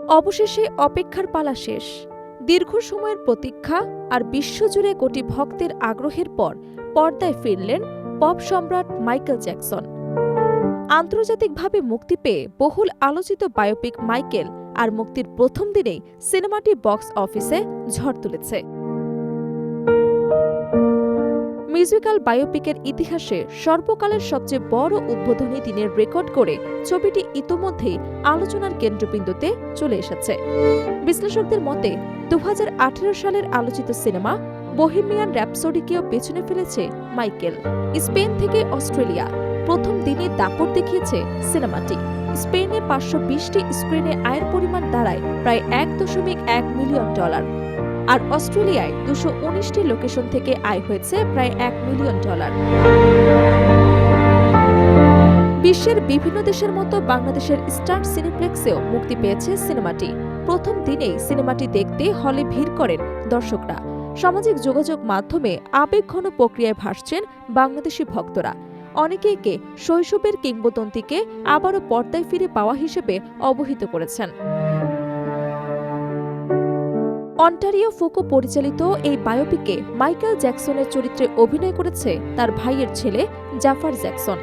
অবশেষে অপেক্ষার পালা শেষ। দীর্ঘ সময়ের প্রতীক্ষা আর বিশ্বজুড়ে কোটি ভক্তের আগ্রহের পর পর্দায় ফিরলেন পপ সম্রাট মাইকেল জ্যাকসন। আন্তর্জাতিকভাবে মুক্তি পেয়ে বহুল আলোচিত বায়োপিক মাইকেল আর মুক্তির প্রথম দিনেই সিনেমাটি বক্স অফিসে ঝড় তুলেছে। মিউজিক্যাল বায়োপিকের ইতিহাসে সর্বকালের সবচেয়ে বড় উদ্বোধনী দিনের রেকর্ড করে ছবিটি ইতোমধ্যেই আলোচনার কেন্দ্রবিন্দুতে চলে এসেছে। বিশ্লেষকদের মতে 2018 সালের আলোচিত সিনেমা বহেমিয়ান র‍্যাপসোডিকেও পেছনে ফেলেছে মাইকেল। স্পেন থেকে অস্ট্রেলিয়া প্রথম দিনে দাপট দেখিয়েছে সিনেমাটি। স্পেনে 520টি স্ক্রিনে আয়ের পরিমাণ দাঁড়ায় প্রায় $1.1 মিলিয়ন, আর অস্ট্রেলিয়ায় 219টি লোকেশন থেকে আয় হয়েছে প্রায় $1 মিলিয়ন। বিশ্বের বিভিন্ন দেশের মতো বাংলাদেশের স্টার সিনেপ্লেক্সেও মুক্তি পেয়েছে সিনেমাটি। প্রথম দিনেই সিনেমাটি দেখতে হলে ভিড় করেন দর্শকরা। সামাজিক যোগাযোগ মাধ্যমে আবেগঘন প্রক্রিয়ায় ভাসছেন বাংলাদেশি ভক্তরা। অনেকে একে শৈশবের কিংবদন্তিকে আবারও পর্দায় ফিরে পাওয়া হিসেবে অবহিত করেছেন। অন্টারিও ফুকো পরিচালিত এই বায়োপিকে মাইকেল জ্যাকসনের চরিত্রে অভিনয় করেছে তার ভাইয়ের ছেলে জাফার জ্যাকসন।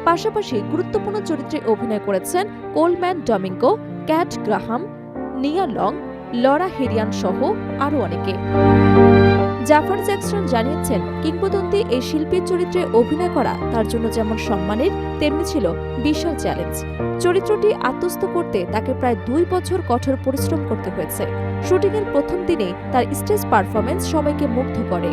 পাশাপাশি গুরুত্বপূর্ণ চরিত্রে অভিনয় করেছেন কোলম্যান ডমিঙ্গো, ক্যাট গ্রাহাম, নিয়া লং, লরা হেরিয়ান সহ আরও অনেকে। জাফার জ্যাকসন জানিয়েছেন, কিংবদন্তি এই শিল্পীর চরিত্রে অভিনয় করা তার জন্য যেমন সম্মানের তেমনি ছিল বিশাল চ্যালেঞ্জ। চরিত্রটি আত্মস্থ করতে তাকে প্রায় 2 বছর কঠোর পরিশ্রম করতে হয়েছে। শুটিংয়ের প্রথম দিনে তার স্টেজ পারফরমেন্স সবাইকে মুগ্ধ করে।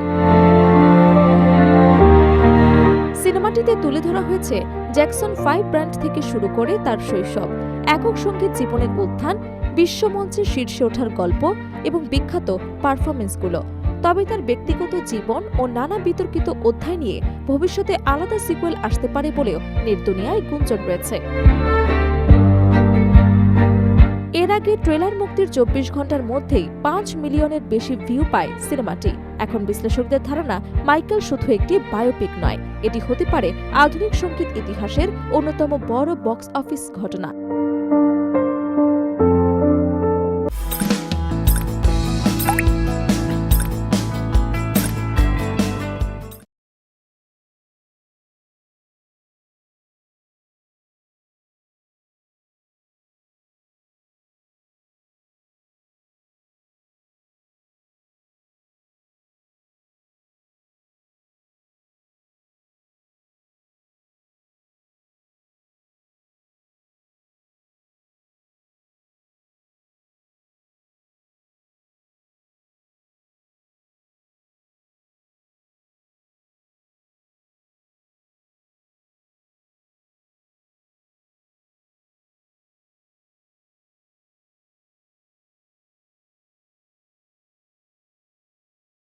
সিনেমাটিতে তুলে ধরা হয়েছে জ্যাকসন 5 ব্র্যান্ড থেকে শুরু করে তার শৈশব, একক সঙ্গীত জীবনের উত্থান, বিশ্বমঞ্চে শীর্ষে ওঠার গল্প এবং বিখ্যাত পারফরমেন্সগুলো। তবে তার ব্যক্তিগত জীবন ও নানা বিতর্কিত অধ্যায় নিয়ে ভবিষ্যতে আলাদা সিকুয়েল আসতে পারে বলেও নেটদুনিয়ায় গুঞ্জন রয়েছে। এর আগে ট্রেলার মুক্তির 24 ঘন্টার মধ্যেই 5 মিলিয়নের বেশি ভিউ পায় সিনেমাটি। এখন বিশ্লেষকদের ধারণা, মাইকেল শুধু একটি বায়োপিক নয়, এটি হতে পারে আধুনিক সংগীত ইতিহাসের অন্যতম বড় বক্স অফিস ঘটনা।